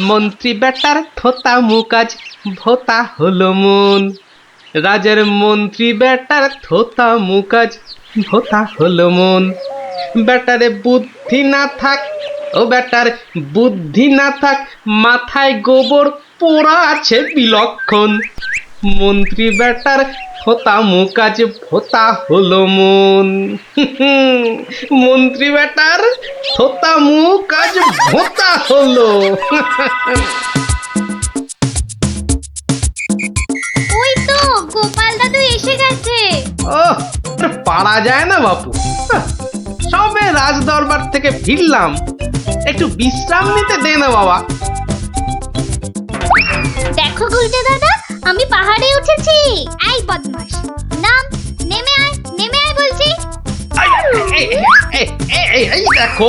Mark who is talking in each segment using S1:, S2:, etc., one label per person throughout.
S1: মন্ত্রী বেটার থোতা মুকাজ ভোতা হলো মন। রাজার মন্ত্রী বেটার থোতা মুকাজ ভোতা হলো মন। বেটারে বুদ্ধি না থাক, ও বেটার বুদ্ধি না থাক, মাথায় গোবর পোড়া আছে বিলক্ষণ। মন্ত্রী বেটার থোতা মুকাজ ভোতা হলো মন। মন্ত্রী বেটার থোতা মুকাজ ভোতা হলো।
S2: ওই তো গোপাল দাদু এসে গেছে।
S1: ওহ, পারা যায় না বাপু। সবে রাজ দরবার থেকে ফিরলাম, একটু বিশ্রাম নিতে দে না বাবা।
S2: দেখো গুলটে দাদা, আমি পাহাড়ে উঠেছি। এই বদমাশ, নাম, নেমে আয় বলছি।
S1: এই দেখো,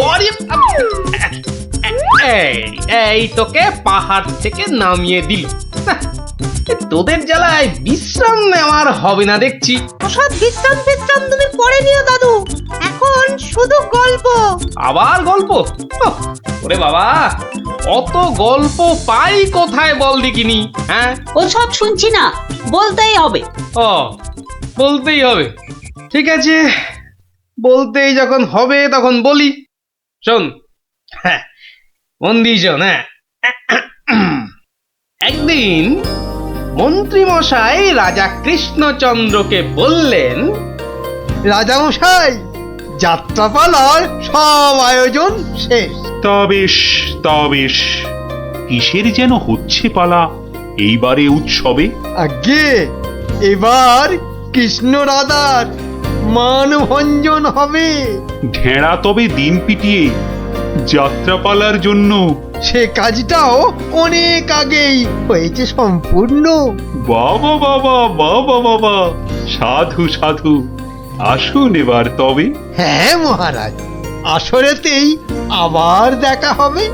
S1: এই তোকে পাহাড় থেকে নামিয়ে দিল। তোদের জ্বালায় বিশ্রাম নেওয়ার হবে না দেখছি।
S3: ওসব বিশ্রাম তুমি পরে নিও দাদু, এখন শুধু গল্প।
S1: আবার গল্প? ওরে বাবা, অত গল্প পাই কোথায় বল দেখিনি? হ্যাঁ,
S3: ওসব শুনছি না, বলতেই হবে।
S1: ও, বলতেই হবে। ঠিক আছে, বলতেই যখন হবে তখন বলি। শোন, হ্যাঁ, মন দিয়ে শোন। হ্যাঁ, একদিন মন্ত্রী মশাই রাজা কৃষ্ণচন্দ্রকে বললেন,
S4: রাজামশাই, যাত্রাপালার সব আয়োজন শেষ।
S5: তা বেশ, কিসের যেন হচ্ছে পালা এইবারে উৎসবে?
S4: আগে এবার কৃষ্ণ রাধার মানভঞ্জন হবে।
S5: ঢেঁড়া তবে দিন পিটিয়ে যাত্রাপালার জন্য।
S4: সে কাজটাও অনেক আগেই হয়েছে সম্পূর্ণ।
S5: বাবা বাবা বাবা বাবা, সাধু সাধু, আসুন এবার তবে।
S4: হ্যাঁ মহারাজ, আসরেতেই আবার দেখা হবে।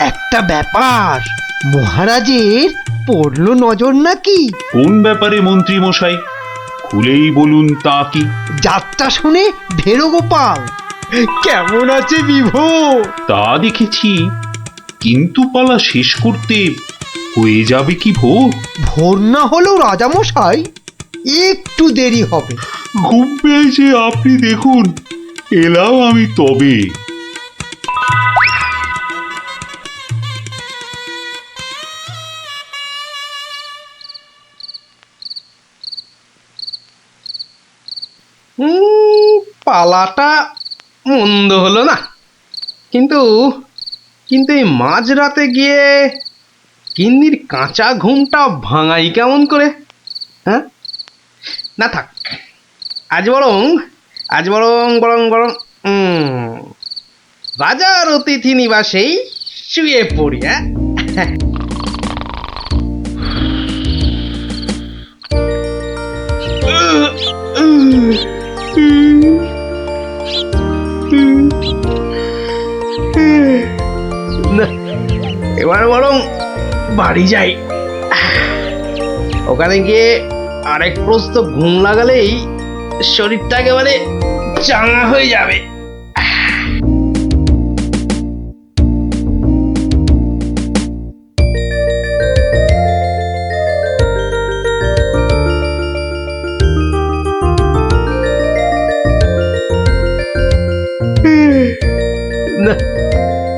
S4: একটা ব্যাপার, মহারাজের পড়লো নজর নাকি?
S5: কোন ব্যাপারে মন্ত্রী মশাই, খুলেই বলুন তা কি?
S4: যাত্রা শুনে ভেরো গোপাল কেমন আছে বিভোর?
S5: তা দেখেছি, কিন্তু পালা শেষ করতে হয়ে যাবে কি ভোর?
S4: ভোর না হলেও রাজামশাই একটু দেরি হবে।
S5: ঘুম পেয়েছে আপনি দেখুন, এলাম আমি তবে।
S1: পালাটা মন্দ হলো না, কিন্তু কিন্তু এই মাঝরাতে গিয়ে গিন্নির কাঁচা ঘুমটা ভাঙাই কেমন করে? হ্যাঁ, না থাক, আজ বরং বরং রাজার অতিথি নিবাসেই শুয়ে পড়ি। হ্যাঁ, এবার বরং বাড়ি যাই, ওখানে গিয়ে আরেক প্রস্ত ঘুম লাগালেই শরীরটা একেবারে চাঙা হয়ে যাবে।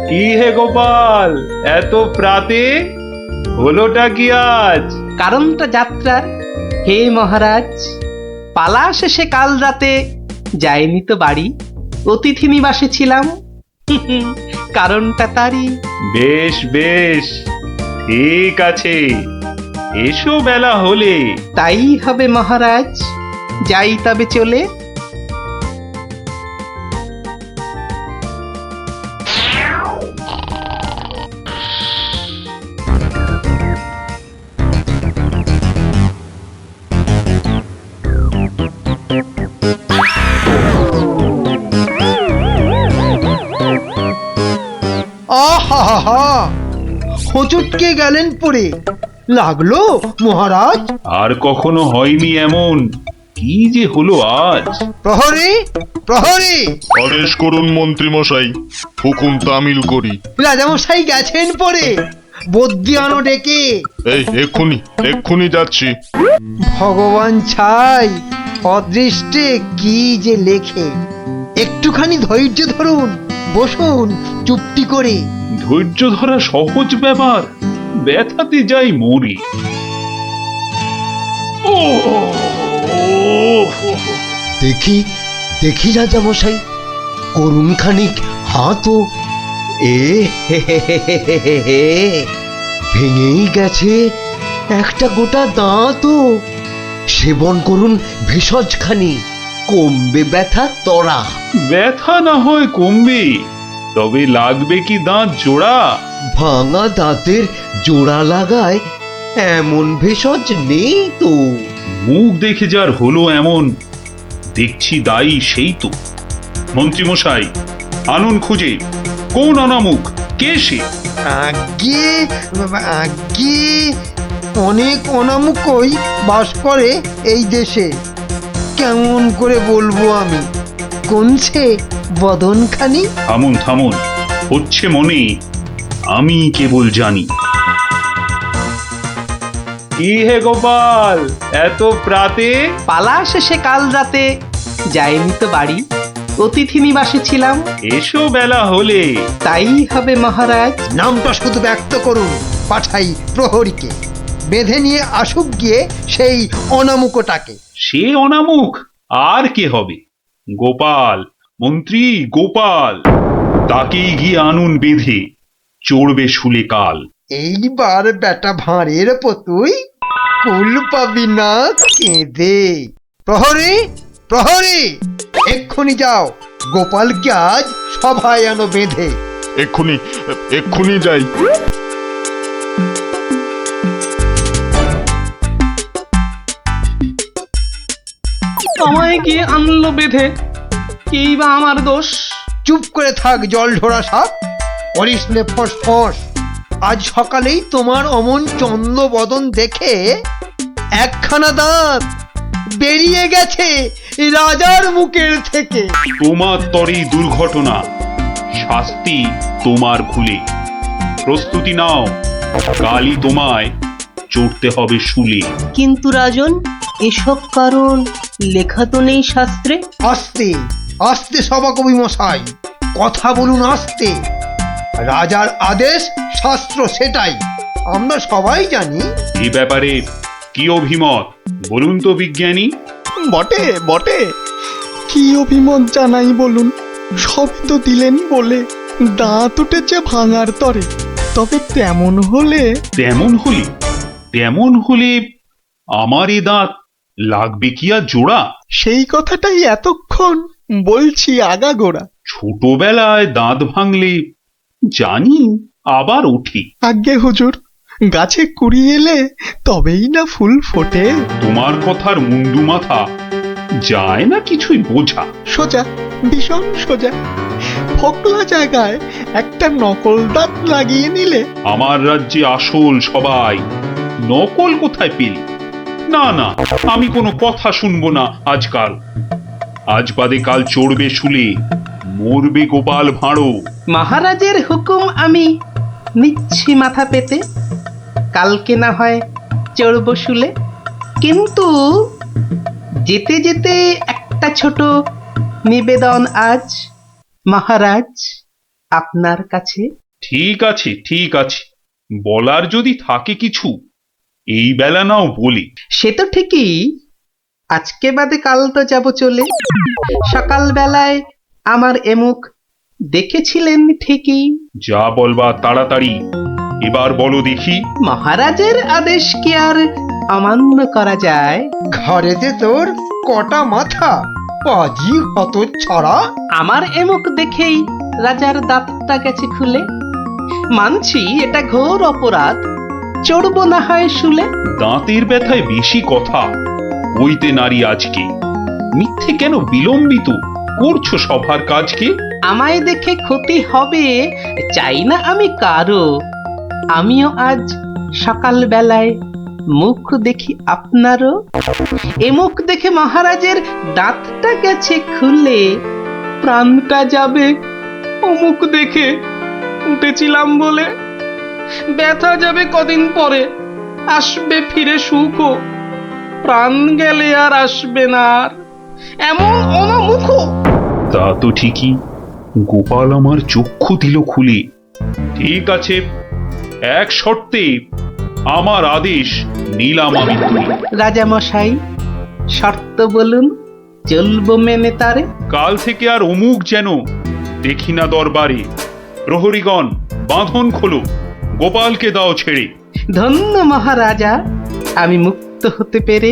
S5: কি হে গোপাল, এত প্রাতে হলোটা কি আজ?
S1: কারণটা যাত্রার, হে মহারাজ, পালা শেষে কাল রাতে যাইনি তো বাড়ি, অতিথি নিবাসে ছিলাম। কারণটা তারই।
S5: বেশ বেশ, ঠিক আছে, এসো বেলা হলে।
S1: তাই হবে মহারাজ, যাই তবে চলে।
S4: হোঁচটকে গেলেন পড়ে। লাগলো মহারাজ?
S5: আর কখনো হয়নি এমন, কি যে হলো আজ।
S4: প্রহরী, প্রহরী!
S6: আদেশ করুন মন্ত্রী মশাই, হুকুম তামিল করি।
S4: রাজামশাই গেছেন পড়ে, বদ্যি আনো ডেকে।
S6: এই এক্ষুনি এক্ষুনি যাচ্ছি।
S4: ভগবান ছাই, অদৃষ্টে কি যে লেখে। একটুখানি ধৈর্য ধরুন, বসুন চুপটি করে।
S5: ধৈর্য ধরা সহজ ব্যাপার, ব্যথাতে যাই মরি। ও
S4: দেখি দেখি রাজামশাই, করুন খানিক হাতও। এ হে হে হে হে হে হে হে, ভেঙেই গেছে একটা গোটা দাঁতও। সেবন করুন ভেষজ খানি, কমবে ব্যথা তরা।
S5: ব্যথা না হয় কমবে, তবে লাগবে কি দাঁত জোড়া?
S4: ভাঙা দাঁতের জোড়া লাগায় এমন ভেষজ নেই তো।
S5: মুখ দেখে যার হলো এমন, দেখছি দায়ী সেই তো। মন্ত্রী মশাই, আনুন খুঁজে, কোন অনামুখ, কে সে?
S4: আগে আগে অনেক অনামুকই বাস করে এই দেশে। কেমন করে বলবো আমি, কোনছে বদনখানি?
S5: থামুন থামুন, হচ্ছে মনে, আমি কেবল জানি। কি হে গোপাল, এত প্রাতে?
S1: পালা শেষে কাল রাতে যাইনি তো বাড়ি, অতিথি নিবাসে ছিলাম।
S5: এসো বেলা হলে।
S1: তাই হবে মহারাজ।
S4: নামটা শুধু ব্যক্ত করুন, পাঠাই প্রহরীকে, বেঁধে নিয়ে আসুক গিয়ে সেই অনামুকটাকে।
S5: সে অনামুখ আর কে হবে? গোপাল, মন্ত্রী গোপাল, তাকেই গিয়ে আনুন বেঁধে, চড়বে শুলে কাল।
S4: এইবার বেটা ভাঁড়ের পতুই, কুল পাবি না কেঁদে। প্রহরী, প্রহরী! এক্ষুনি যাও, গোপালকে আজ সভায় আনো বেঁধে।
S6: এক্ষুনি এক্ষুনি যাই।
S1: আমায় গিয়ে আনলো বেঁধে, কি বা আমার দোষ?
S4: চুপ করে থাক জল ঢোড়া সাপ, করিস নে ফস ফস। আজ সকালেই তোমার অমন চন্দ্র বদন দেখে একখানা দাঁত বেরিয়ে গেছে রাজার মুখের থেকে।
S5: তোমার তরে দুর্ঘটনা, শাস্তি তোমার ভুলে। প্রস্তুতি নাও, কালই তোমায় চড়তে হবে শুলে।
S7: কিন্তু রাজন, এসব কারণ লেখা তো নেই শাস্ত্রে।
S4: আস্তে আস্তে সভাকবি মশাই, কথা বলুন আস্তে। রাজার আদেশ শাস্ত্র সেটাই, আমরা সবাই জানি।
S5: এ ব্যাপারে কি অভিমত বলুন তো বিজ্ঞানী?
S8: বটে বটে, কি অভিমত জানাই বলুন। সবই তো দিলেন বলে, দাঁত উঠেছে ভাঙার তরে। তবে তেমন হলে
S5: তেমন হলে, তেমন হলে আমার এ দাঁত লাগবে কি আর জোড়া?
S8: সেই কথাটাই এতক্ষণ বলছি আগাগোড়া।
S5: ছোটবেলায় দাঁত ভাঙলে জানি আবার উঠি।
S8: আজ্ঞে হুজুর, গাছে কুড়ি এলে তবেই না ফুল ফোটে।
S5: তোমার কথার মুন্ডু মাথা যায় না কিছুই বোঝা।
S8: সোজা, ভীষণ সোজা। ফোকলা জায়গায় একটা নকল দাঁত লাগিয়ে নিলে।
S5: আমার রাজ্যে আসল সবাই, নকল কোথায় পেলি? না না, আমি কোনো কথা শুনবো না আজকাল। আজ বাদে কাল চড়বে শুলে, মরবে গোপাল ভাঁড়ো।
S1: মহারাজের হুকুম আমি নিচ্ছি মাথা পেতে, কালকে না হয় চড়ব শুলে। কিন্তু যেতে যেতে একটা ছোট নিবেদন আজ মহারাজ আপনার কাছে।
S5: ঠিক আছে ঠিক আছে, বলার যদি থাকে কিছু এই বেলা নাও বলি।
S1: সে তো ঠিকই, আজকে বাদে কাল তো যাব চলে। সকাল বেলায় আমার এমুখ দেখেছিলেন ঠিকই।
S5: যা বলবা তাড়াতাড়ি, এবার বলো দেখি।
S1: মহারাজের আদেশ কি আর অমান্য করা যায়?
S4: ঘরেতে তোর কটা মাথা, পাজি হত ছড়া।
S1: আমার এমুখ দেখেই রাজার দাঁতটা গেছে খুলে। মানছি এটা ঘোর অপরাধ, চড়ব না হয় শুলে।
S5: দাঁতের ব্যথায় বেশি কথা, ওইতে নারী আজকে। মিথ্যে কেন বিলম্বিত করছো সভার কাজকে?
S1: আমায় দেখে ক্ষতি হবে চাই না আমি কারো। আমিও আজ সকালবেলায় মুখ দেখি আপনারও। এ মুখ দেখে মহারাজের দাঁতটা গেছে খুলে, প্রাণটা যাবে ও মুখ দেখে উঠেছিলাম বলে। ব্যথা যাবে কদিন পরে, আসবে ফিরে সুখও, প্রাণ গেলে আর আসবে না আর এমন অনামুখ।
S5: তা তো ঠিকই, গোপাল আমার চক্ষু দিল খুলে। ঠিক আছে, এক শর্তে আমার আদেশ নিলাম আমি তুলে।
S1: রাজা মশাই, শর্ত বলুন, চলবো মেনে তারে।
S5: কাল থেকে আর অমুক যেন দেখি না দরবারে। প্রহরীগণ বাঁধন খোলো, গোপালকে দাও ছেড়ে।
S1: ধন্য মহারাজা, আমি মুক্ত হতে পেরে।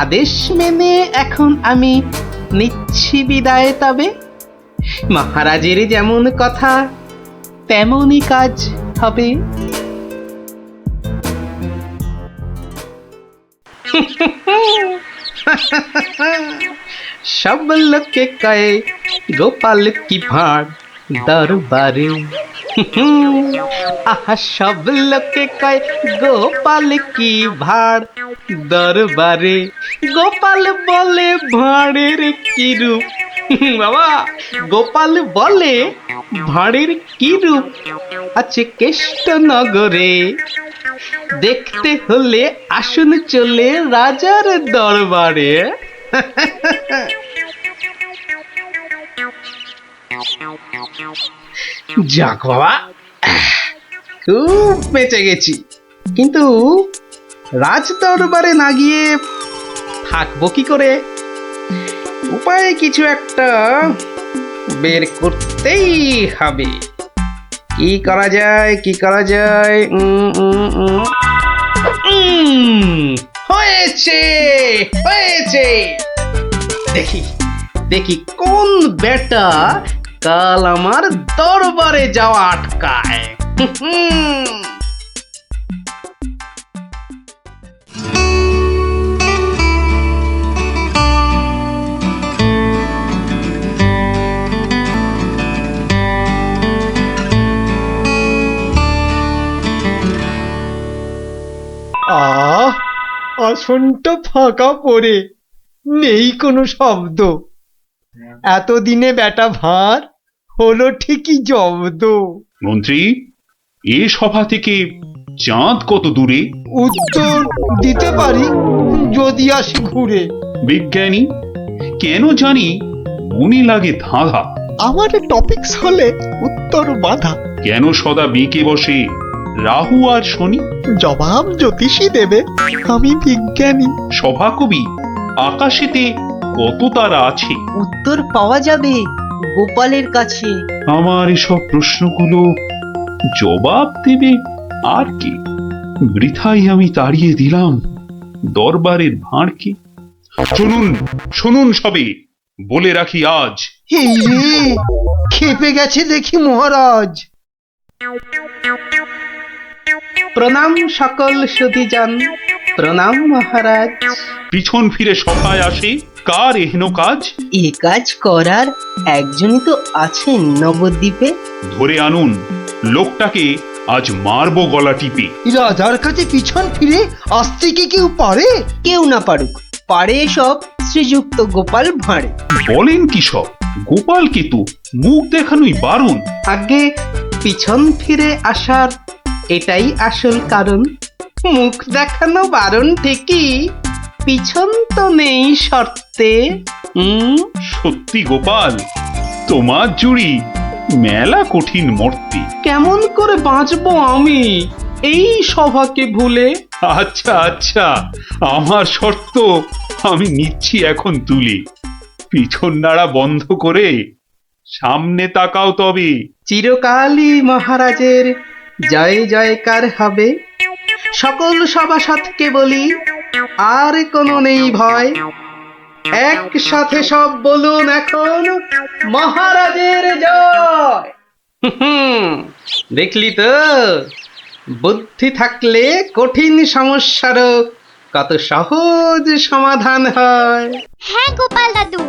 S1: আদেশ মেনে এখন আমি নিচ্ছি বিদায়। তবে মহারাজের যেমন কথা তেমনই কাজ হবে। সব লোকে কয়ে গোপাল কি ভাঁড় দরবারে। আহা, সব লোকে কয় গোপাল কি ভাঁড় দরবারে। গোপাল বলে ভাঁড়ের কি রূপ। বাবা, গোপাল বলে ভাঁড়ের কি রূপ আছে কেষ্ট নগরে। দেখতে হলে আসুন চলে রাজার দরবারে। যাক বাবা, খুব বেঁচে গেছি। কিন্তু রাজ দরবারে না গিয়ে থাকবো কি করে? উপায় কিছু একটা বের করতেই হবে। কি করা যায়, কি করা যায়? হয়েছে, হয়েছে। দেখি দেখি কোন বেটা কাল আমার দরবারে যাওয়া আটকায়।
S4: আসনটা ফাঁকা পড়ে নেই কোনো শব্দ। এতদিনে বেটা ভাঁড় হলো ঠিকই জব্দ।
S5: মন্ত্রী, এ সভা থেকে চাঁদ কত দূরে?
S4: উত্তর দিতে পারি যদি আসি ঘুরে।
S5: বিজ্ঞানী, কেন জানি মনে লাগে ধাঁধা।
S8: আমার টপিকস হলে উত্তর বাধা।
S5: কেন সদা বেঁকে বসে রাহু আর শনি?
S8: জবাব জ্যোতিষী দেবে, আমি বিজ্ঞানী।
S5: সভাকবি, আকাশেতে কত তারা আছে?
S7: উত্তর পাওয়া যাবে গোপালের কাছে।
S5: আমার এসব প্রশ্নগুলো জবাব দেবে আর কে? বৃথাই আমি তাড়িয়ে দিলাম দরবারের ভাঁড়কে। শুনুন, শুনুন সবে, বলে রাখি আজ।
S4: এই রে, খেপে গেছে দেখি মহারাজ।
S1: প্রণাম সকল সুধীজন, প্রণাম মহারাজ।
S5: পিছন ফিরে সভায় আসে কার এহেন কাজ?
S7: এ কাজ করার একজনই তো আছেন নবদ্বীপে।
S5: ধরে আনুন লোকটাকে, আজ মারবো গলা টিপে।
S4: রাজার কাছে পিছন ফিরে আসতে কি কেউ পারে?
S7: কেউ না পারুক, পারে এসব শ্রীযুক্ত গোপাল ভাঁড়ে।
S5: বলেন কি সব? গোপালকে তো মুখ দেখানোই বারণ।
S1: আগে পিছন ফিরে আসার এটাই আসল কারণ। মুখ দেখানো বারণ ঠিকই, পিছন তো নেই শর্তে।
S5: সত্যি গোপাল, তোমার জুড়ি মেলা কঠিন মর্তে।
S1: কেমন করে বাঁচবো আমি এই সভাকে ভুলে?
S5: আচ্ছা আচ্ছা, আমার শর্ত আমি নিচ্ছি এখন তুলে। পিছন নাড়া বন্ধ করে সামনে তাকাও তবে।
S1: চিরকালই মহারাজের জয় জয়কার হবে। সকল সভাসদকে বলি, আর কোনো নেই ভয়। একসাথে সব বলুন এখন, মহারাজের জয়। দেখলি তো, বুদ্ধি থাকলে কঠিন সমস্যারও কত সহজ সমাধান হয়।
S2: হ্যাঁ গোপাল দাদু,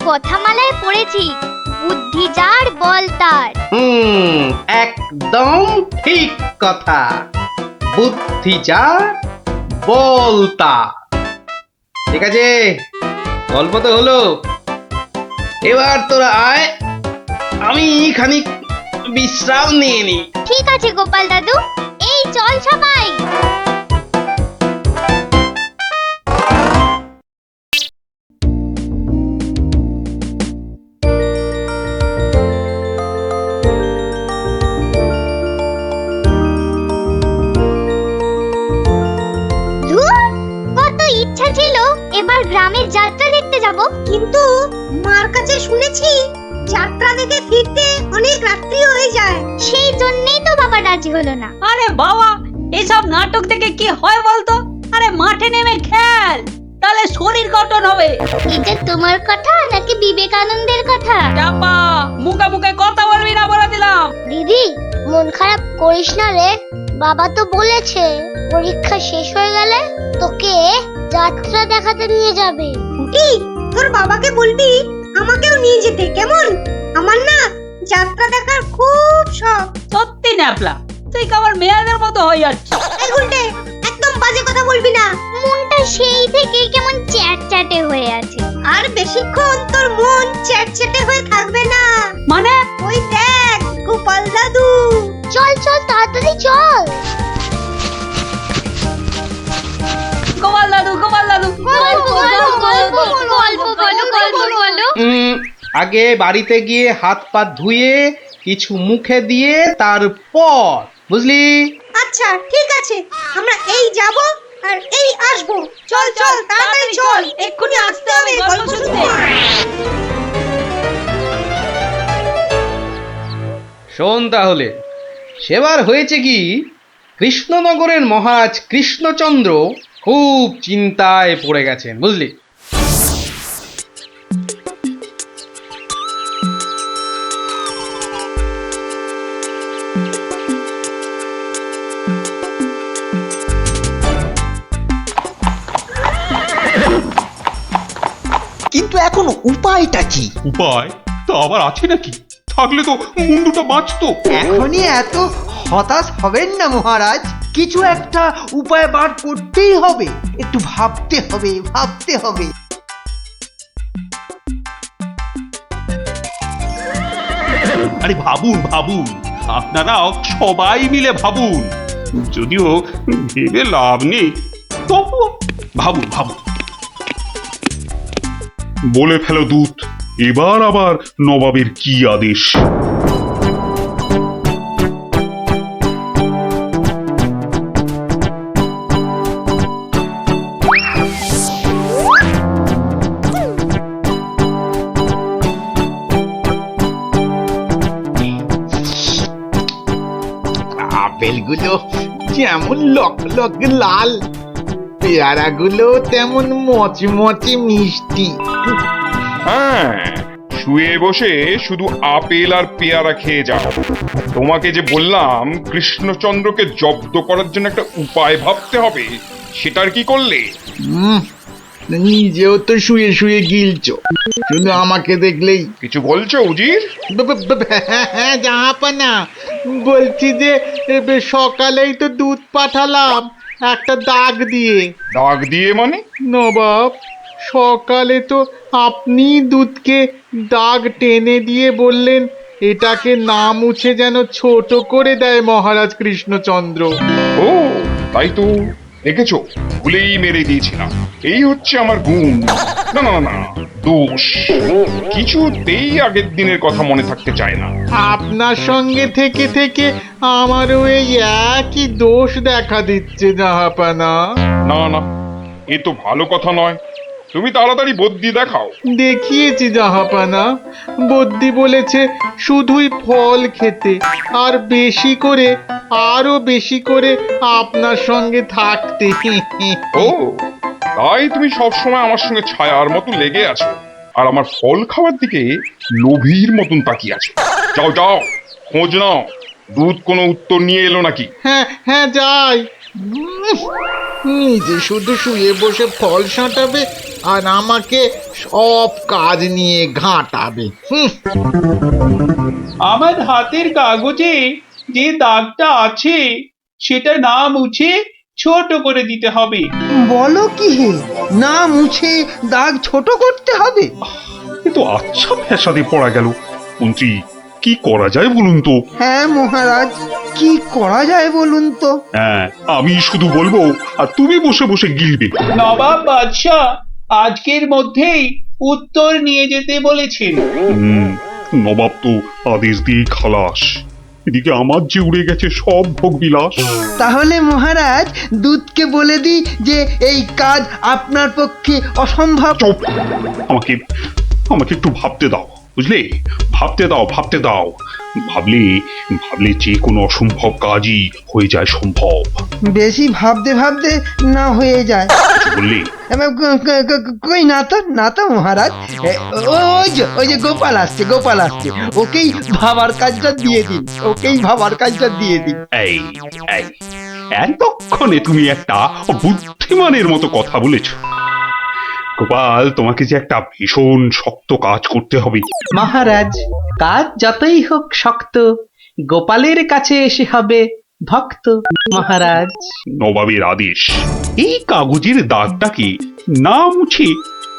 S2: কথামালায় পড়েছি বুদ্ধি যার বল তার।
S1: একদম ঠিক কথা। বুদ্ধি যা বল তা। ঠিক আছে, গল্প তো হলো, এবার তোরা আয়, আমি খানিক বিশ্রাম নিয়ে নি।
S2: ঠিক আছে গোপাল দাদু, এই চল সবাই। ধুর, কত ইচ্ছা ছিল এবার গ্রামের যাত্রা দেখতে যাব,
S3: কিন্তু মার কাছে শুনেছি যাত্রা দেখে ফিরতে অনেক রাত্রি হয়ে যায়।
S2: সেই জন্যই তো বাবা রাজি হলো না।
S9: আরে বাবা, এসব নাটক দেখে কি হয় বলতো? আরে মাঠে নেমে খেল, তাহলে শরীর গঠন হবে।
S2: এটা তোমার কথা নাকি বিবেকানন্দের কথা?
S9: চাপা, মুখে মুখে কথা বলবি না বলে দিলাম।
S2: দিদি, মন খারাপ করিস না রে। বাবা তো বলেছে পরীক্ষা শেষ হয়ে গেলে তোকে যাত্রা দেখাতে নিয়ে যাবে।
S3: কি তোর বাবাকে বলবি আমাকেও নিয়ে যেতে, কেমন? আমার না যাত্রা দেখার খুব শখ।
S9: সত্যি ন্যাপলা, তুই কেমন মেয়েদের মতো হয়ে যাচ্ছিস।
S3: এই গুলটে, একদম বাজে কথা বলবি না।
S2: মনটা সেই থেকে কেমন চ্যাটচ্যাটে হয়ে আছে।
S3: আর বেশিক্ষণ তোর মন চ্যাটচ্যাটে হয়ে থাকবে না।
S9: মানে?
S3: ওই দেখ গোপাল দাদু।
S2: চল চল তাড়াতাড়ি চল।
S9: গোপাল দাদু, গোপাল দাদু,
S1: আগে বাড়িতে গিয়ে হাত পা ধুয়ে কিছু মুখে দিয়ে তারপর, বুঝলি?
S3: আচ্ছা ঠিক আছে, আমরা এই যাব আর এই আসবো। চল চল তাড়াতাড়ি চল, এক্ষুনি আসতে হবে গল্প শুনতে।
S1: শোন তাহলে, সেবার হয়েছে কি, কৃষ্ণনগরের মহারাজ কৃষ্ণচন্দ্র খুব চিন্তায় পড়ে গেছেন, বুঝলি?
S4: কিন্তু এখন উপায়টা কি?
S5: উপায় তা আবার আছে নাকি? থাকলে তো মুন্ডুটা বাঁচতো।
S4: এখনই এত হতাশ হবেন না মহারাজ, কিছু একটা উপায় বার করতেই হবে। একটু ভাবতে হবে, ভাবতে হবে।
S5: আরে ভাবুন ভাবুন, আপনারাও সবাই মিলে ভাবুন। যদিও ভেবে লাভ নেই, তবুও ভাবুন ভাবুন। বলে ফেলো দূত, এবার আবার নবাবের কি আদেশ?
S10: আপেলগুলো যেমন লক লক লাল, পেয়ারাগুলো তেমন মচমচে মিষ্টি।
S6: হ্যাঁ, শুয়ে বসে শুধু আপেল আর পেয়ারা খেয়ে যাও। তোমাকে যে বললাম কৃষ্ণচন্দ্রকে জব্দ করার জন্য একটা উপায় ভাবতে হবে, সেটার কি করলে?
S10: নিজেও তো শুয়ে শুয়ে গিলছো, শুধু আমাকে দেখলেই।
S6: কিছু বলছো উজির?
S10: হ্যাঁ জাহাপানা, বলছি যে সকালেই তো দুধ পাঠালাম একটা দাগ দিয়ে।
S6: দাগ দিয়ে মানে?
S10: নবাব, সকালে তো আপনি দুধকে দাগ টেনে দিয়ে বললেন এটাকে না মুছে যেন ছোট করে দেয় মহারাজ কৃষ্ণচন্দ্র।
S6: ও তাই তো, দেখেছো, ভুলেই মেরে দিয়েছিলাম। এই হচ্ছে আমার গুণ। না না না, দোষ। কিছুতেই আগের দিনের কথা মনে থাকতে চায় না।
S10: আপনার সঙ্গে থেকে থেকে আমারও এই একই দোষ দেখা দিচ্ছে জাহাপানা।
S6: না না, এ তো ভালো কথা নয়। তুমি তাড়াতাড়ি বদ্যি দেখাও।
S10: দেখিয়েছি জাহাপানা, বদ্যি বলেছে শুধুই ফল খেতে আর বেশি করে, আরো বেশি করে আপনার সঙ্গে থাকতে।
S6: ও তাই তুমি সবসময় আমার সঙ্গে ছায়ার মতো লেগে আছো, আর আমার ফল খাওয়ার দিকে লোভীর মতন তাকিয়ে আছো। যাও যাও, খোঁজ নাও, দুধ কোনো উত্তর নিয়ে এলো নাকি।
S10: হ্যাঁ হ্যাঁ যাই, নিজে শুধু শুয়ে বসে ফল সাঁটাবে আর আমাকে সব কাজ নিয়ে ঘাঁটাবে।
S5: আমার হাতের কাগজে যে দাগটা আছে সেটা না মুছে ছোট করে দিতে হবে।
S4: বলো কি হে, না মুছে দাগ ছোট করতে হবে?
S5: কিন্তু আচ্ছা ফ্যাসাদে পড়া গেল। মন্ত্রী, কি করা যায় বলুন তো?
S4: হ্যাঁ মহারাজ, কি করা যায় বলুন তো?
S5: হ্যাঁ, আমি শুধু বলবো আর তুমি বসে বসে গিলবে। নবাব বাদশাহ আজকের মধ্যেই উত্তর নিয়ে যেতে বলেছেন। নবাব তো আদেশ দিয়ে খালাস। এদিকে আমার যে উড়ে গেছে সব ভোগ বিলাস।
S4: তাহলে মহারাজ দূতকে বলে দিই যে এই কাজ আপনার পক্ষে অসম্ভব।
S5: চুপ! আমাকে আমাকে একটু ভাবতে দাও, বুঝলে? ভাবতে দাও, ভাবতে দাও। ভাবলে ভাবলে যে কোনো অসম্ভব কাজই হয়ে যায় সম্ভব।
S4: বেশি ভাবতে ভাবতে না হয়ে যায়।
S5: বললে
S4: কই না তো মহারাজ। ওই যে গোপাল আসছে, গোপাল আসছে। ওকেই ভাবার কাজটা দিয়ে দিন, ওকেই ভাবার কাজটা দিয়ে দিন।
S5: এই এই এতক্ষণে তুমি একটা বুদ্ধিমানের মতো কথা বলেছ। গোপাল, তোমাকে যে একটা ভীষণ শক্ত কাজ করতে হবে।
S1: মহারাজ, কাজ যতই হোক শক্ত, গোপালের কাছে এসে হবে ভক্ত। মহারাজ,
S5: নবাবের আদেশ, এই কাগজের দাগটাকে না মুছে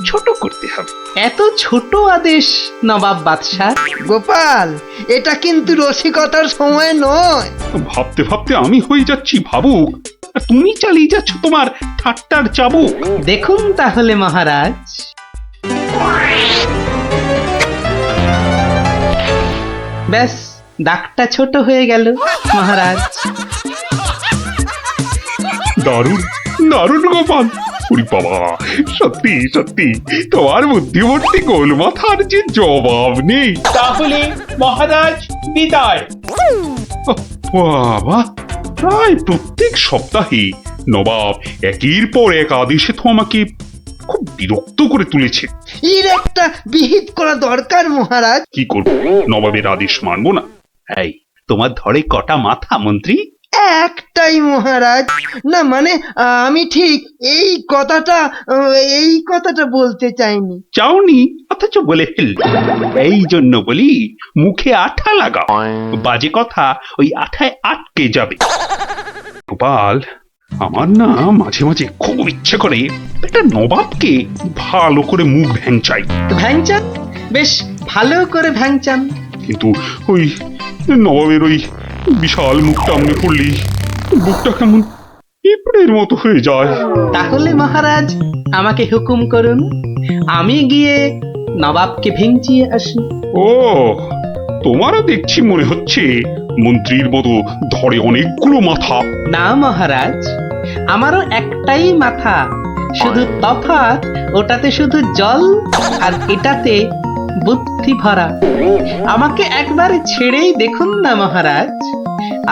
S5: ছোট করতে হবে।
S1: এত ছোট আদেশ নবাব বাদশাহ?
S4: গোপাল, এটা কিন্তু রসিকতার সময় নয়।
S5: ভাবতে ভাবতে আমি হয়ে যাচ্ছি ভাবুক, আর তুমি চালিয়ে যাচ্ছ তোমার ঠাট্টার চাবুক।
S1: দেখুন তাহলে মহারাজ। ব্যাস, দাগটা ছোট হয়ে গেল মহারাজ।
S5: দারুণ দারুণ গোপাল! ওরে বাবা, সত্যি সত্যি তোমার বুদ্ধিমত্তি গোল মাথার যে জবাব নেই। তাহলে মহারাজ বিদায়। বাবা, প্রায় প্রত্যেক সপ্তাহে নবাব একের পর এক আদেশে তো আমাকে খুব বিরক্ত করে তুলেছে।
S4: এর একটা বিহিত করা দরকার মহারাজ।
S5: কি করবো, নবাবের আদেশ মানবো না? এই, তোমার ধরে কটা মাথা মন্ত্রী?
S4: একটাই মহারাজ। না মানে আমি ঠিক এই কথাটা বলতে চাইনি।
S5: চাওনি অথচ বলে ফেল। এই জন্য বলি, মুখে আঠা লাগাও, বাজে কথা ওই আঠায় আটকে যাবে। গোপাল, আমার না মাঝে মাঝে খুব ইচ্ছে করে একটা নবাবকে ভালো করে মুখ ভ্যাংচাই।
S1: ভ্যাংচান, বেশ ভালো করে ভ্যাংচান।
S5: কিন্তু ওই নবাবের ওই বিশাল মুখটা মনে পড়লি বুকটা কেমন পিঁপড়ের মতো হয়ে যায়।
S1: তাহলে মহারাজ আমাকে হুকুম করুন, আমি গিয়ে নবাবকে ভেঙচিয়ে আসি।
S5: ও, তোমারও দেখছি মনে হচ্ছে মন্ত্রীর মতো ধরে অনেকগুলো মাথা।
S1: না মহারাজ, আমারও একটাই মাথা, শুধু তফাৎ ওটাতে শুধু জল আর এটাতে বুদ্ধি ভরা। আমাকে একবার ছেড়েই দেখুন না মহারাজ,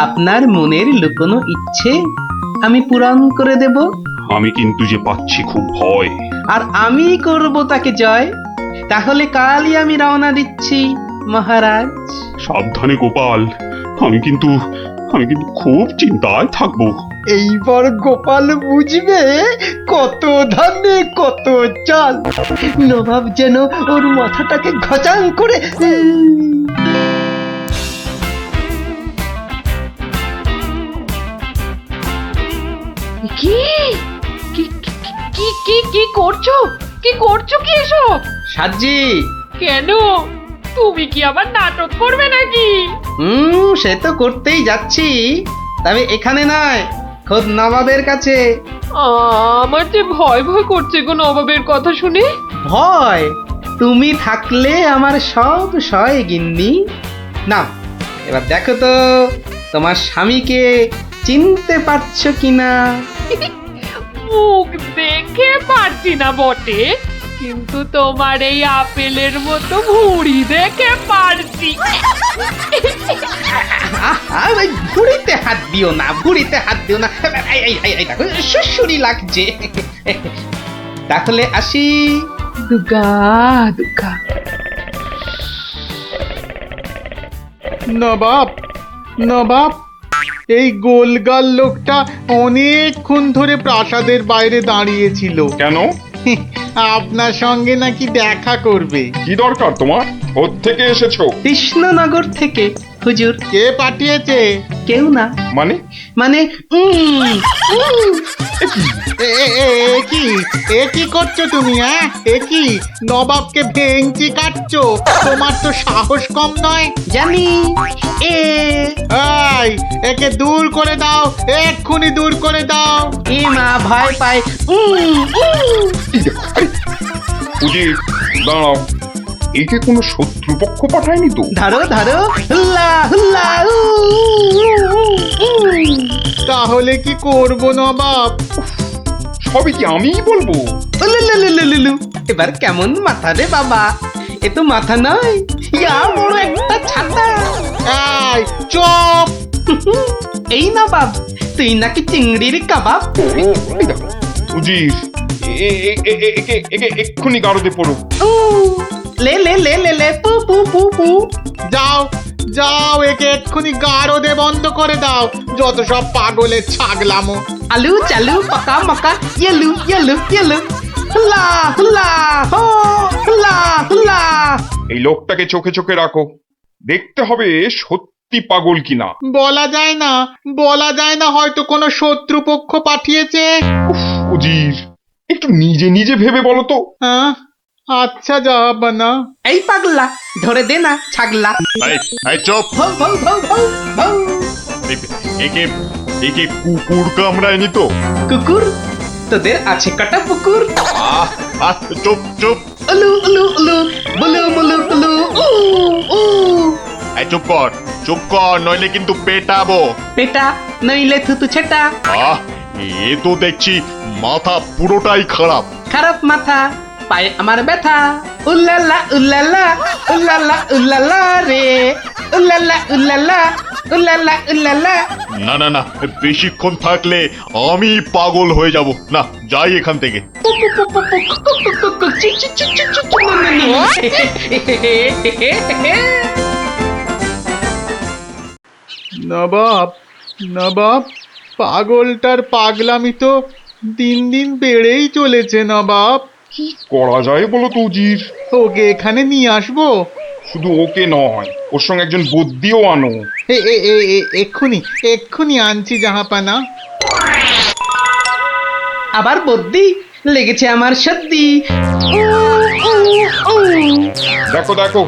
S1: আপনার মনের লুকোনো ইচ্ছে আমি পূরণ করে দেব।
S5: আমি কিন্তু যে পাচ্ছি খুব ভয়।
S1: আর আমি করব তাকে জয়। তাহলে কালই আমি রওনা দিচ্ছি মহারাজ।
S5: সাবধানে গোপাল, আমি কিন্তু খুব চিন্তায় থাকবো।
S4: এইবার গোপাল বুঝবে কত ধানে কত চাল। নবাব যেন ওর মাথাটাকে ঘচাং করে
S11: কি কি কি কি কি করছো? কি করছো কি এসব?
S1: সাজি,
S11: কেন? তুমি কি আবার নাটক করবে নাকি?
S1: সে তো করতেই যাচ্ছি, তবে এখানে নয়, খোদ নবাবের কাছে।
S11: আমার যে ভয় ভয় করছে গো নবাবের কথা শুনে।
S1: ভয়? তুমি থাকলে আমার সব সয় গিন্নি। না, এবার দেখো তো তোমার স্বামীকে চিনতে পারছো কিনা।
S11: মুখ দেখে পারছি না বটে, কিন্তু তোমার এই আপেলের মতো ভুঁড়ি দেখে পারছি।
S1: ওই ভুঁড়িতে হাত দিও না, ভুঁড়িতে হাত দিও না। দেখো সুসুরি লাগছে। তাহলে আসি।
S11: দুগা দুগা।
S10: নবাব, নবাব, এই গোলগাল লোকটা অনেকক্ষণ ধরে প্রাসাদের বাইরে দাঁড়িয়েছিল।
S6: কেন?
S10: আপনার সঙ্গে নাকি দেখা করবে।
S6: কি দরকার তোমার? থেকে এসেছো?
S1: কৃষ্ণনগর থেকে হুজুর।
S10: কে পাঠিয়েছে?
S1: কেউ না।
S6: মানে?
S1: মানে
S10: এ কি করছো তুমি? হ্যাঁ, এ কি নবাবকে ভেঙচি কাটছো? তোমার তো সাহস কম নয়।
S1: জানি।
S10: এই, একে দূর করে দাও, এক্ষুনি দূর করে দাও।
S1: এ মা ভয় পায়।
S6: উজির দাঁড়াও, একে কোনো শত্রুপক্ষ পাঠায়নি তো?
S1: ধরো ধরো, হুল্লা হুল্লা।
S10: তাহলে কি করব নবাব?
S6: সবই কি আমিই বলবো?
S1: উলুলুলুলুলু। এবার কেমন মাথা রে বাবা? এ তো মাথা নয়, ইয়া বড় একটা ছাতা।
S10: এই চুপ!
S1: এই না বাব, তুই নাকি চিংড়ির কাবাব?
S6: এই দেখো, উজির একে এক্ষুনি গারদে পড়ো।
S1: লে লে লে লে লে পু পু পু পু।
S10: যাও যাও, একে এক্ষুনি গারদে বন্ধ করে দাও। যত সব পাগলের ছাগলামো।
S1: আলু চালু পাকা মাকা ইয়েলু ইয়েলু ইয়েলু। হুল্লা হুল্লা হো, হুল্লা হুল্লা।
S6: এই লোকটাকে চোখে চোখে রাখো, দেখতে হবে সত্যি পাগল কিনা।
S10: বলা যায় না, বলা যায় না, হয়তো কোনো শত্রুপক্ষ পাঠিয়েছে।
S6: উজির একটু নিজে নিজে ভেবে বলো তো।
S10: হ্যাঁ, আচ্ছা জাহাপানা।
S1: এই পাগলা, ধরে দে না ছাগলা।
S12: চুপ!
S1: ভৌ ভৌ ভৌ ভৌ ভৌ।
S12: একে একে কুকুর কামড়ায়নি তো?
S1: কুকুর? তোদের আছে কাটা পুকুর?
S12: চুপ চুপ!
S1: উলু উলু উলু, বুলু মুলু কুলু, উ উ।
S12: চুপ কর, নইলে কিন্তু পেটাবো।
S1: পেটা নইলে থুতু ছেটা।
S12: এ তো দেখছি মাথা পুরোটাই খারাপ।
S1: খারাপ মাথা, পায়ে আমার ব্যথা। উল্লালা উল্লালা, উল্লালা উল্লালা রে। উল্লালা উল্লালা, উল্লালা উল্লালা।
S12: না না না, বেশিক্ষণ থাকলে আমি পাগল হয়ে যাব। না, যাই এখান থেকে।
S10: নবাব, নবাব, পাগলটার পাগলামি তো দিন দিন বেড়েই চলেছে নবাব।
S6: কি করা যায় বলো তো উজির?
S10: ওকে এখানে নিয়ে আসবো?
S6: শুধু ওকে নয়, ওর সঙ্গে একজন বদ্যিও আনো।
S10: এক্ষুনি এক্ষুনি আনছি জাহাপানা।
S1: আবার বদ্যি লেগেছে আমার সর্দি।
S6: দেখো দেখো,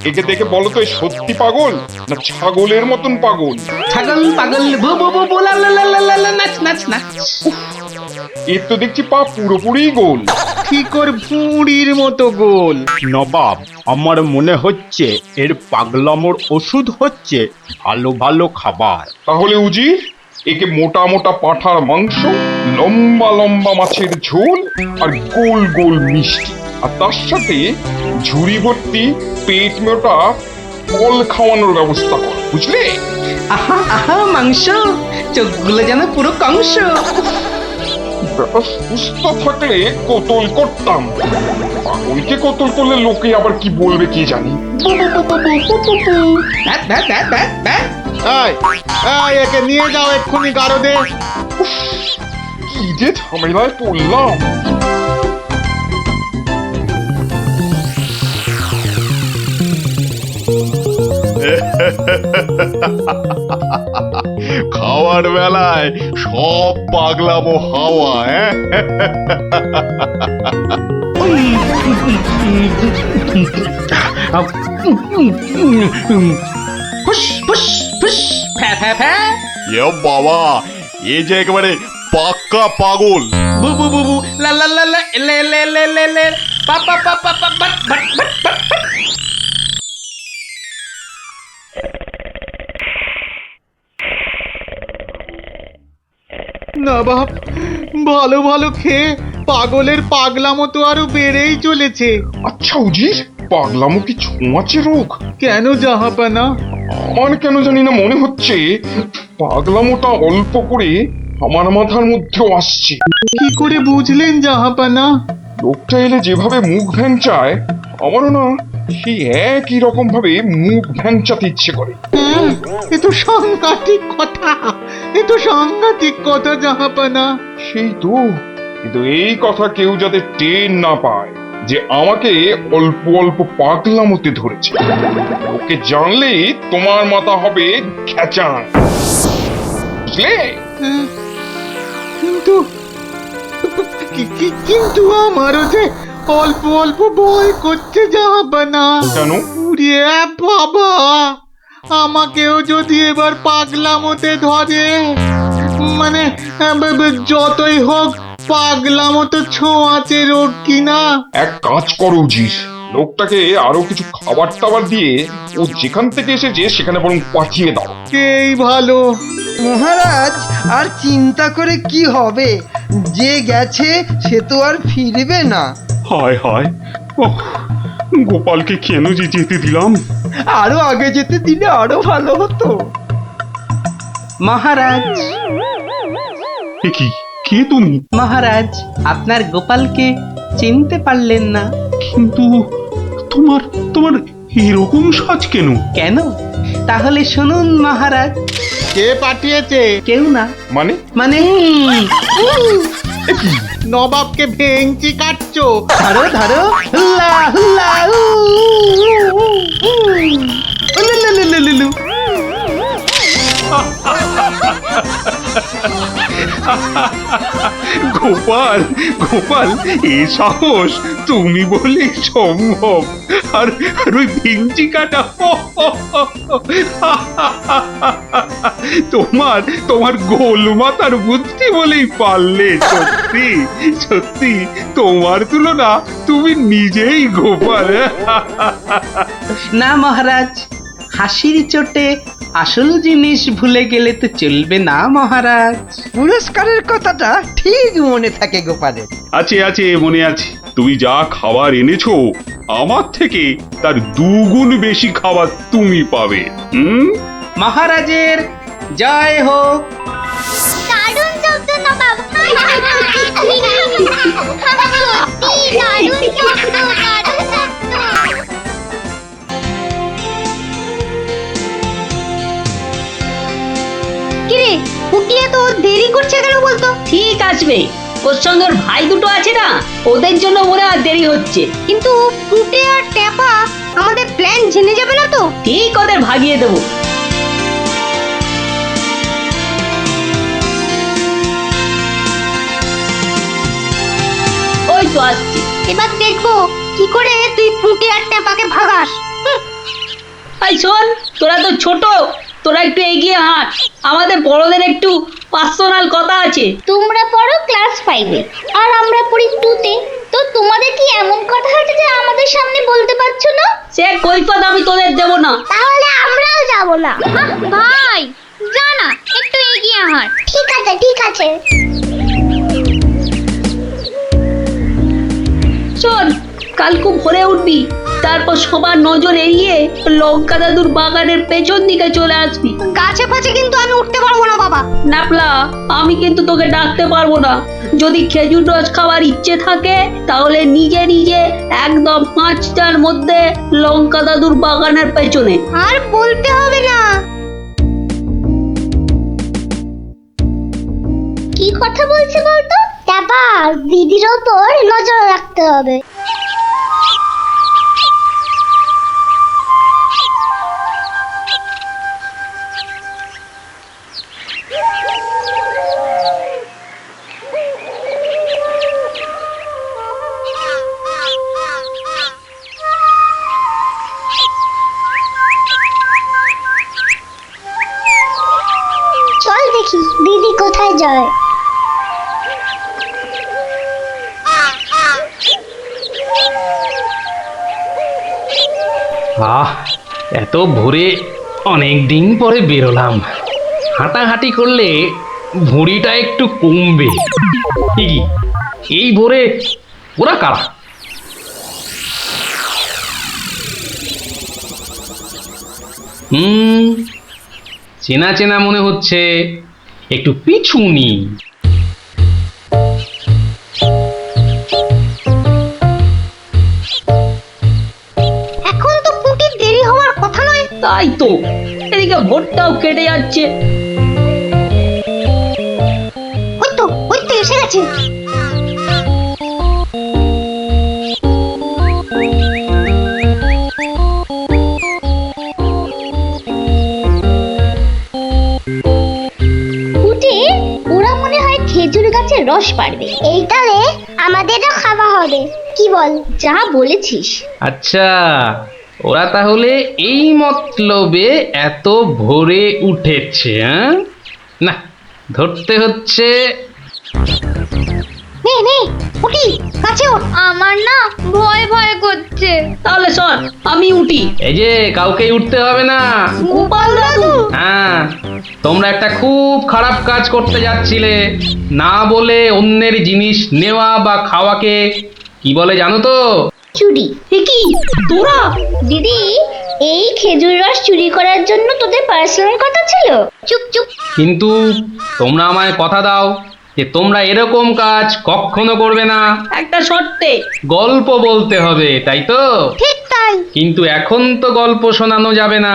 S6: একে দেখে বলো তো, সত্যি পাগল না ছাগলের মতন পাগল?
S1: ছাগল পাগল বু বু বু বু, লা লা লা লা লা লা, নাচ নাচ নাচ।
S6: এর তো দেখছি পা পুরোপুরি গোল।
S10: ঠিক ওর ভুঁড়ির মতো গোল।
S13: নবাব, আমার মনে হচ্ছে এর পাগলামোর ওষুধ হচ্ছে ভালো ভালো খাবার।
S6: তাহলে উজির, একে মোটা মোটা পাঁঠার মাংস, লম্বা লম্বা মাছের ঝোল, আর গোল গোল মিষ্টি, আর তার সাথে ঝুড়ি ভর্তি পেট মোটা ফল খাওয়ানোর ব্যবস্থা কর, বুঝলে?
S1: আহা আহা মাংস, চোখগুলো যেন পুরো কংস।
S6: ব্যাপার সুস্থ থাকলে কতল করতাম, পাগলকে কতল করলে লোকে আবার কি বলবে কে জানি।
S10: একে নিয়ে যাও এক্ষুনি গারদে।
S6: কি যে ঝামেলায় পড়লাম।
S12: খাওয়ার বেলায় সব পাগলামো হাওয়া।
S1: ফুস ফুস ফুস, ফ্যা ফ্যা ফ্যা।
S12: বাবা, এ যে একেবারে পাক্কা পাগল।
S1: বু বু বু বু, লা লা লা লা, লে লে লে লে লে, পা পা পা পা পা, বাট বাট বাট বাট বাট।
S10: নবাব, ভালো ভালো খেয়ে পাগলের পাগলামো তো আরো বেড়েই চলেছে।
S6: আচ্ছা উজির, পাগলামো কি ছোঁয়াচে রোগ?
S10: কেন জাহাপানা?
S6: আমার কেন জানি না মনে হচ্ছে পাগলামোটা অল্প করে আমার মাথার মধ্যেও আসছে।
S10: কি করে বুঝলেন জাহাপানা?
S6: লোকটা এলে যেভাবে মুখ ভ্যাংচায়, আমারও না সেই একই রকম ভাবে মুখ ভ্যাংচাতে ইচ্ছে করে।
S10: এ তো সাংঘাতিক কথা, এ তো সাংঘাতিক কথা জাহাপানা।
S6: সেই তো, কিন্তু এই কথা কেউ যাতে টের না পায় যে আমাকে অল্প অল্প পাগলামোতে ধরেছে, ওকে জানলেই তোমার মাথা হবে খেচান, বুঝলে?
S10: কিন্তু কিন্তু আমারও যে অল্প অল্প ভয় করছে জাহাপানা।
S6: কেন?
S10: উড়িয়ে বাবা, আমাকেও যদি এবার পাগলামোতে ধরে, মানে যতই হোক পাগলামোতে ছোঁয়াচে রোগ কিনা।
S6: এক কাজ করো উজির, লোকটাকে আরো কিছু খাবার টাবার দিয়ে ও যেখান থেকে এসেছে সেখানে বরং পাঠিয়ে দাও।
S10: এই ভালো।
S4: মহারাজ, আর চিন্তা করে কি হবে? যে গেছে সে তো আর ফিরবে না।
S5: হায় হায়, ওহ, গোপালকে কেন যে যেতে দিলাম?
S4: আরো আগে যেতে দিলে আরো ভালো হতো।
S1: মহারাজ,
S5: এ কি, কে তুমি?
S1: মহারাজ, আপনার গোপালকে চিনতে পারলেন না?
S5: কিন্তু তোমার তোমার এরকম সাজ কেন?
S1: কেন? তাহলে শুনুন মহারাজ।
S10: কে পাঠিয়েছে?
S1: কেউ না।
S6: মানে?
S1: মানে
S10: নবাবকে ভেঙচি কাটছো?
S1: ধরো ধরো, হুল্লা হুল্লা, উ, উ, উ, উ, উলুলুলুলুলু।
S5: গোপাল, গোপাল, এ সাহস তুমি বলে সম্ভব? আর ওই ভিঞ্চি কাটা, তোমার তোমার গোল মাথার বুদ্ধি বলেই পারলে। সত্যি সত্যি, তোমার তুলনা তুমি নিজেই গোপাল।
S1: না মহারাজ, হাসির চোটে আসল জিনিস ভুলে গেলে তো চলবে না মহারাজ।
S4: পুরস্কারের কথাটা ঠিক মনে থাকে গোপালের।
S5: আছে আছে, মনে আছে। তুমি যা খাবার এনেছো আমার থেকে তার 2 গুণ বেশি খাবার তুমি পাবে।
S1: মহারাজের জয় হোক।
S2: দারুণ শব্দ নবাব। সত্যি দারুণ শব্দ, দারুণ শব্দ।
S3: কিরে, ফুটিয়ে তো দেরি করছে কেন বলতো?
S9: ঠিক আসবে, ওর সঙ্গে ওর ভাই দুটো আছে না, ওদের জন্য মনে হয় দেরি হচ্ছে।
S3: কিন্তু ফুটে আর ট্যাপা আমাদের প্ল্যান জেনে যাবে না তো?
S9: ঠিক ওদের ভাগিয়ে দেবো। ওই তো আসছি।
S3: এবার দেখবো কি করে তুই ফুটে আর ট্যাপাকে ভাগাস।
S9: এই শোন, তোরা তো ছোট, তোরা একটু এগিয়ে হাঁট, আমাদের বড়দের একটু পার্সোনাল কথা আছে।
S2: তোমরা পড়ো ক্লাস 5-এ আর আমরা পড়ি 2-তে, তো তোমাদের কি এমন কথা আছে যে আমাদের সামনে বলতে পারছো না?
S9: সে কৈফত আমি তোদের দেব না।
S2: তাহলে আমরাও যাব না। ভাই জানা, একটু এগিয়ে হাঁট। ঠিক আছে ঠিক আছে।
S9: শোন, কাল খুব ভোরে উঠবি, তারপর সবার নজর এড়িয়ে লঙ্কা দাদুর বাগানের পেছন দিকে চলে আসবি।
S3: গাছে ফাছে কিন্তু আমি উঠতে পারবো না বাবা।
S9: নাপলা, আমি কিন্তু তোকে ডাকতে পারবো না। যদি খেজুর রস খাওয়ার ইচ্ছে থাকে তাহলে নিজে নিজে একদম 5টার মধ্যে লঙ্কা দাদুর বাগানের পেছনে।
S3: আর বলতে হবে না।
S2: কি কথা বলছে বলতো? ট্যাপা, দিদির ওপর নজর রাখতে হবে। চল দেখি দিদি কোথায় যায়।
S1: আহ, এত ভোরে অনেক দিন পরে বেরোলাম। হাঁটাহাঁটি করলে ভুঁড়িটা একটু কমবে। কি এই ভোরে ওরা কারা? চেনা চেনা মনে হচ্ছে, একটু পিছু নি।
S9: তাই তো, এদিকে ভোটটাও কেটে যাচ্ছে।
S3: ওই তো এসে গেছে।
S2: উঠে ওরা মনে হয় খেজুর গাছের রস পারবে, এইটালে আমাদেরও খাওয়া হবে। কি বল? যা বলেছিস।
S1: আচ্ছা, ওরা তাহলে এই মতলবে এত ভোরে উঠেছে, হ্যাঁ? না, ধরতে হচ্ছে।
S3: নে নে উঠি, কাছে ওঠ।
S2: আমার না ভয় ভয় করছে।
S9: তাহলে শোন, আমি উঠি।
S1: এই যে, কাউকেই উঠতে হবে না।
S3: গোপাল দাদু,
S1: হ্যাঁ, তোমরা একটা খুব খারাপ কাজ করতে যাচ্ছিলে। না বলে অন্যের জিনিস নেওয়া বা খাওয়াকে কি বলে জানো তো?
S2: চুরি।
S9: কি তোরা?
S2: দিদি, এই খেজুর রস চুরি করার জন্য তোদের পার্সোনাল কথা ছিল? চুপ চুপ।
S1: কিন্তু তোমরা আমায় কথা দাও যে তোমরা এরকম কাজ কখনো করবে না।
S9: একটা শর্তে।
S1: গল্প বলতে হবে, তাই তো?
S3: ঠিক তাই।
S1: কিন্তু এখন তো গল্প শোনানো যাবে না,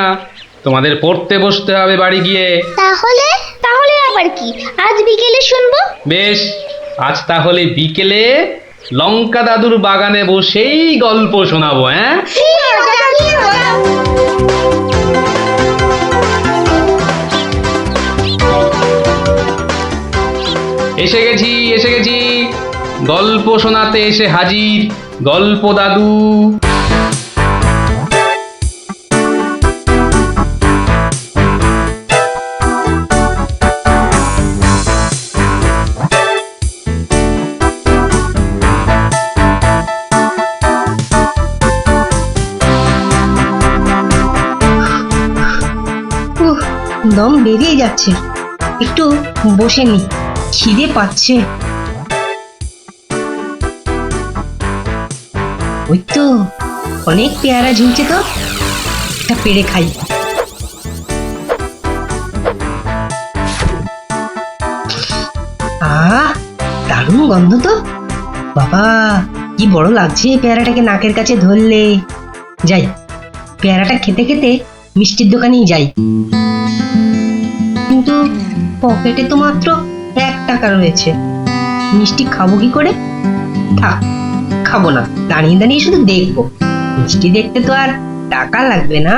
S1: তোমাদের পড়তে বসতে হবে বাড়ি গিয়ে।
S2: তাহলে তাহলে আবার কি? আজ বিকেলে শুনবো।
S1: বেশ, আজ তাহলে বিকেলে লঙ্কা দাদুর বাগানে বসেই গল্প শোনাবো, হ্যাঁ? এসে গেছি, এসে গেছি, গল্প শোনাতে এসে হাজির গল্প দাদু।
S14: দম বেরিয়ে যাচ্ছে, একটু বসে নি, খিদে পাচ্ছে। ওই তো অনেক পেয়ারা ঝুলছে, তো একটা পেড়ে খাই। দারুণ গন্ধ তো, বাবা কি বড় লাগছে পেয়ারাটাকে নাকের কাছে ধরলে। যাই, পেয়ারাটা খেতে খেতে মিষ্টির দোকানেই যাই। কিন্তু পকেটে তো মাত্র 1 টাকা রয়েছে, মিষ্টি খাবো কি করে? থাক, খাবো না, দাঁড়িয়ে দাঁড়িয়ে শুধু দেখবো। মিষ্টি দেখতে তো আর টাকা লাগবে না।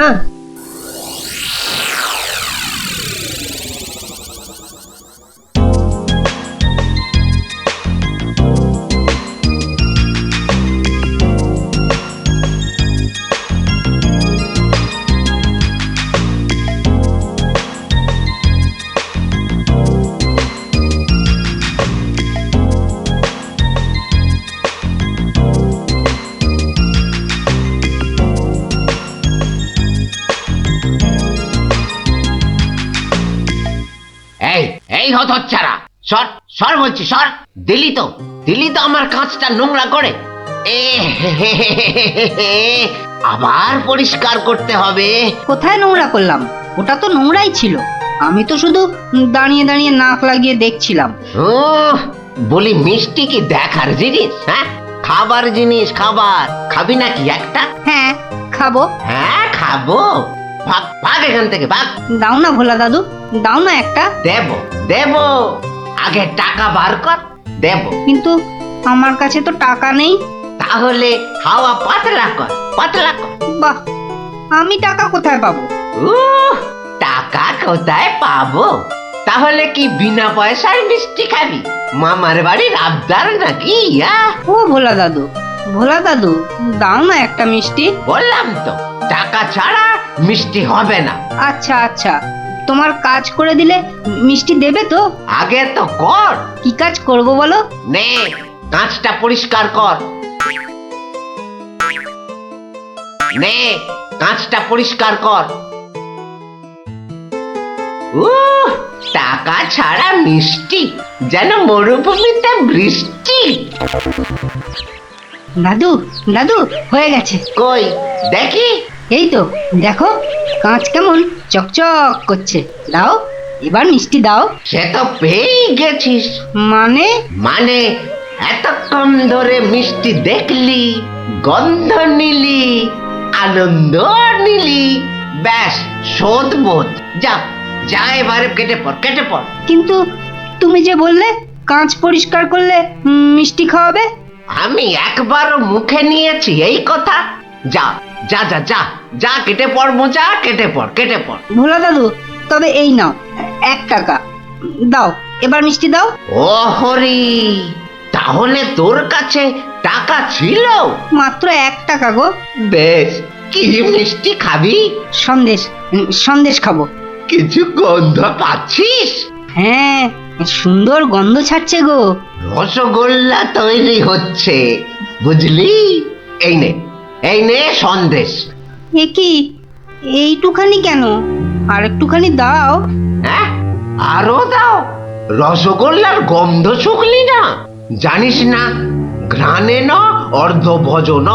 S15: এই হতচ্ছাড়া, সর সর বলছি, সর। দিলি তো আমার কাঁচটা নোংরা করে। আবার পরিষ্কার করতে হবে।
S14: কোথায় নোংরা করলাম? ওটা তো নোংরাই ছিল, আমি তো শুধু দাঁড়িয়ে দাঁড়িয়ে নাক লাগিয়ে দেখছিলাম।
S15: বলি, মিষ্টি কি দেখার জিনিস? হ্যাঁ, খাবার জিনিস। খাবার খাবি নাকি একটা?
S14: হ্যাঁ খাবো।
S15: হ্যাঁ খাবো, ভাগ ভাগ এখান থেকে, ভাগ।
S14: দাও না ভোলা দাদু, দাও না একটা।
S15: দেব, আগে টাকা বার কর, দেব।
S14: কিন্তু আমার কাছে তো টাকা নেই।
S15: তাহলে হাওয়া পাতলা কর, পাতলা কর।
S14: বাহ, আমি টাকা কোথায় পাবো?
S15: টাকা কোথায় পাবো? তাহলে কি বিনা পয়সার মিষ্টি খাবি? মামার বাড়ির আবদার নাকি?
S14: ও ভোলা দাদু, ভোলা দাদু, দাও না একটা মিষ্টি।
S15: বললাম তো, টাকা ছাড়া মিষ্টি হবে না।
S14: আচ্ছা আচ্ছা, তোমার কাজ করে দিলে মিষ্টি দেবে তো?
S15: আগে তো কর।
S14: কি কাজ করব বলো?
S15: নে, কাঁচটা পরিষ্কার কর। নে, কাঁচটা পরিষ্কার কর। টাকা ছাড়া মিষ্টি যেন মরুভূমিতে বৃষ্টি।
S14: দাদু দাদু, হয়ে গেছে।
S15: কই দেখি।
S14: এই তো দেখো, কাঁচ কেমন চকচক করছে। দাও, এবার মিষ্টি দাও।
S15: সে তো পেয়ে গেছিস।
S14: মানে
S15: এতক্ষণ ধরে মিষ্টি দেখলি, গন্ধ নিলি, আনন্দ নিলি, ব্যাস শোধ বোধ। যা যা এবারে কেটে পড় কেটে পড়।
S14: কিন্তু তুমি যে বললে কাঁচ পরিষ্কার করলে মিষ্টি খাওয়াবে।
S15: আমি একবারও মুখে নিয়েছি এই কথা? যা যা যা যা যা কেটে পড় মোচা, কেটে পড় কেটে পড়।
S14: ভোলা দাদু, তবে এই নাও 1 টাকা দাও, এবার মিষ্টি দাও।
S15: ও হরি, তাহলে তোর কাছে টাকা ছিল?
S14: মাত্র 1 টাকা গো।
S15: বেশ, কি মিষ্টি খাবি?
S14: সন্দেশ, সন্দেশ খাবো।
S15: কিছু গন্ধ পাচ্ছিস?
S14: হ্যাঁ, সুন্দর গন্ধ ছাড়ছে গো।
S15: রসগোল্লা তৈরি হচ্ছে বুঝলি। এই নে এই নে সন্দেশ।
S14: এ কি, এইটুখানি কেন? আর একটুখানি দাও।
S15: হ্যাঁ, আরো দাও? রসগোল্লার গন্ধ শুকলি না? জানিস না ঘ্রাণে ন অর্ধ ভজন,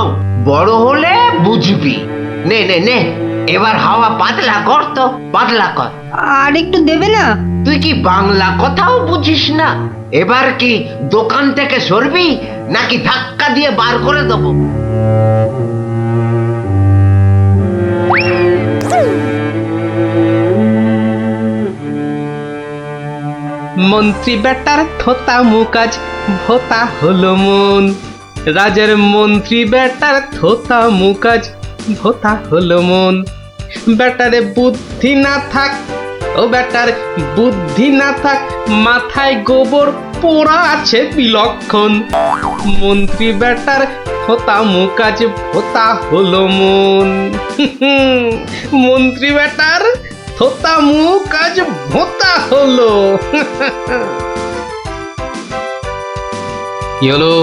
S15: বড় হলে বুঝবি। নে নে নে, এবার হাওয়া পাতলা কর তো, পাতলা কর।
S14: আর একটু দেবে না?
S15: তুই কি বাংলা কথাও বুঝিস না? এবার কি দোকান থেকে সরবি নাকি ধাক্কা দিয়ে বার করে দেবো?
S1: মন্ত্রী বেটার থোতা মুকাজ ভোতা হলো মন। রাজার মন্ত্রী বেটার থোতা মুকাজ ভোতা হলো মন। বেটারে বুদ্ধি না থাক, ও বেটার বুদ্ধি না থাক, মাথায় গোবর পোড়া আছে বিলক্ষণ। মন্ত্রী বেটার থোতা মুকাজ ভোতা হলো মন। মন্ত্রী বেটার থোতা মুখ আজ ভোতা হলো।
S16: কি হলো?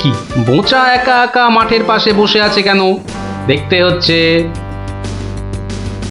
S16: কি বোঁচা একা একা মাঠের পাশে বসে আছে কেন? দেখতে হচ্ছে